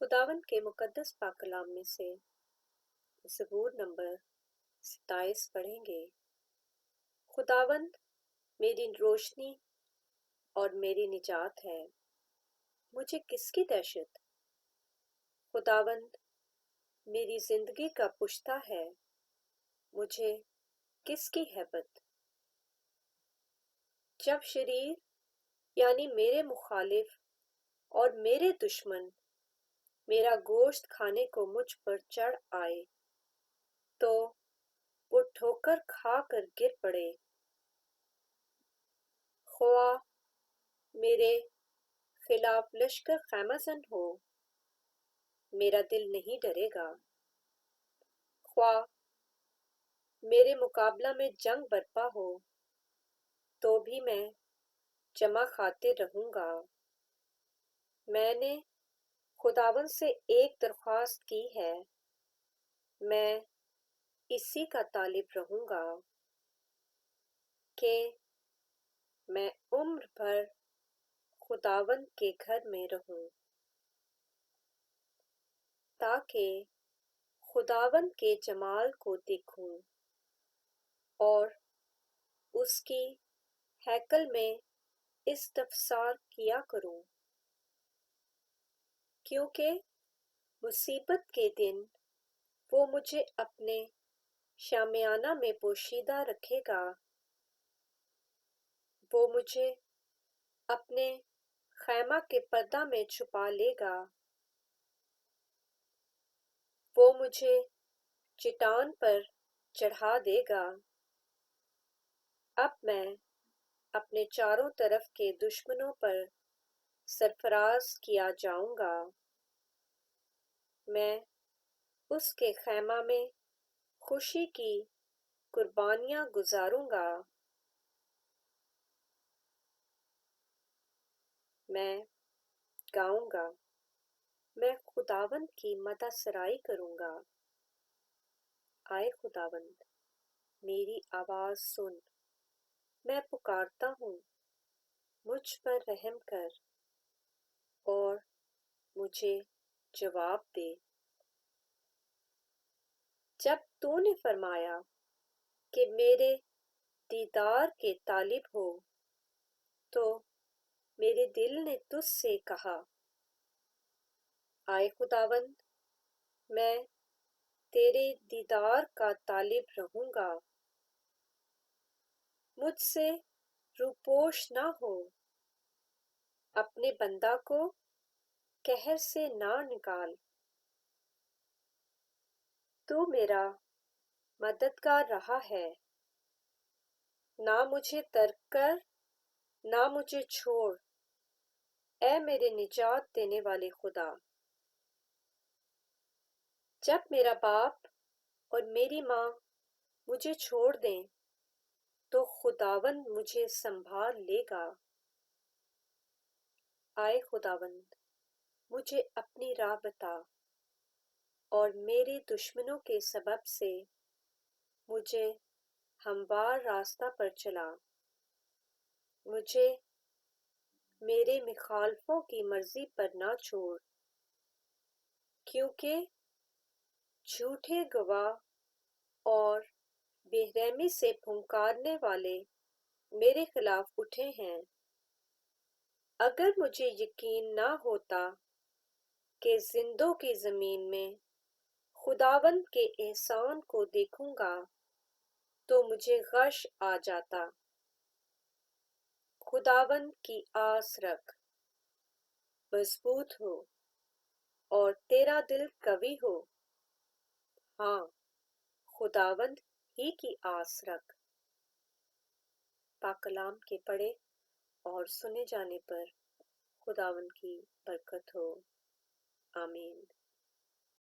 खुदावंद के मुकद्दस पाक कलाम में से ज़बूर नंबर 27 पढ़ेंगे। खुदावंद मेरी रोशनी और मेरी निजात है, मुझे किसकी दहशत। खुदावंद मेरी जिंदगी का पुश्ता है, मुझे किसकी हैबत। जब शरीर यानी मेरे मुखालिफ और मेरे दुश्मन मेरा गोश्त खाने को मुझ पर चढ़ आए, तो वो ठोकर खा कर गिर पड़े। ख्वा मेरे खिलाफ लश्कर खैमाजन हो, मेरा दिल नहीं डरेगा। ख्वा मेरे मुकाबला में जंग बरपा हो, तो भी मैं जमा खाते रहूंगा। मैंने खुदावन से एक दरख्वास्त की है, मैं इसी का तालिब रहूंगा कि मैं उम्र भर खुदावन के घर में रहूं, ताकि खुदावन के जमाल को देखूं और उसकी हैकल में इस्तफसार किया करूं। क्योंकि मुसीबत के दिन वो मुझे अपने शामियाना में पोशीदा रखेगा, वो मुझे अपने खैमा के पर्दा में छुपा लेगा। वो मुझे चट्टान पर चढ़ा देगा। अब मैं अपने चारों तरफ के दुश्मनों पर सरफराज किया जाऊंगा। मैं उसके खैमा में खुशी की कुर्बानियां गुजारूंगा। मैं गाऊंगा, मैं खुदावंद की मदह सराई करूंगा। आए खुदावंद, मेरी आवाज सुन, मैं पुकारता हूँ, मुझ पर रहम कर और मुझे जवाब दे। जब तूने फरमाया कि मेरे दीदार के तालिब हो, तो मेरे दिल ने तुझसे कहा, आए खुदावंद, मैं तेरे दीदार का तालिब रहूंगा। मुझसे रूपोश ना हो, अपने बंदा को कहर से ना निकाल। तू मेरा मददगार रहा है, ना मुझे तर्क कर, ना मुझे छोड़, ऐ मेरे निजात देने वाले खुदा। जब मेरा बाप और मेरी माँ मुझे छोड़ दें, तो खुदावंद मुझे संभाल लेगा। आए खुदावंद, मुझे अपनी राह बता और मेरे दुश्मनों के सबब से मुझे हमवार रास्ता पर चला। मुझे मेरे मुखालफों की मर्जी पर ना छोड़, क्योंकि झूठे गवाह और बेरहमी से फुंकारने वाले मेरे खिलाफ उठे हैं। अगर मुझे यकीन ना होता कि जिंदों की जमीन में खुदावंद के एहसान को देखूंगा, तो मुझे गश आ जाता। खुदावंद की आस रख, मजबूत हो और तेरा दिल कवी हो। हाँ, खुदावंद ही की आस रख। पाक कलाम के पढ़े और सुने जाने पर खुदावंद की बरकत हो। आमीन।